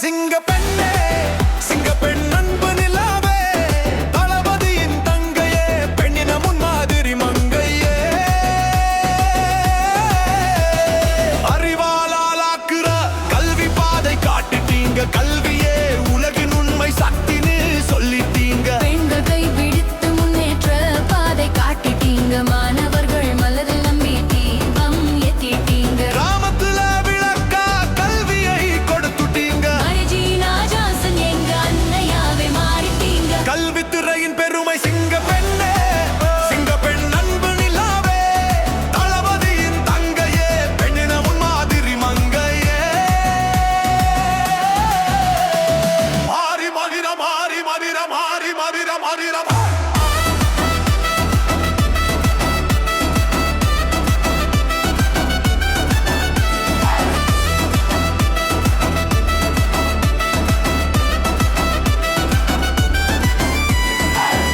சிங்க பெண்ணே சிங்க பெண் அன்பு நிலாவே தளபதியின் தங்கையே பெண்ணின முன்மாதிரி மங்கையே அறிவாலாக்குற கல்வி பாதை காட்டிட்டீங்க கல்வியே உலகின் உண்மை சக்தின்னு சொல்லிட்டீங்க பெண்கள் கை பிடித்து முன்னேற்ற பாதை காட்டிட்டீங்க மாணவர்கள் மலரில் நம்பி தீபம் ஏத்திட்டீங்க கிராமத்துல விளக்கா கல்வியை கொடுத்துட்டீங்க மரிஜீனா ஜான்சன் எங்க அன்னையாவே மாறிட்டீங்க கல்வித்துறையின் பெருமை சிங்க பெண்ணே சிங்க பெண் அன்பு நிலாவே தளபதியின் தங்கையே பெண்ணின முன்மாதிரி மங்கையே மாறி மதிர மாறி மதிர மாறி மதிர மதிர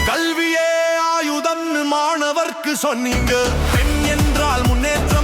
கல்வியே ஆயுதம் மாணவர்க்கு சொன்னீங்க பெண் என்றால் முன்னேற்றம்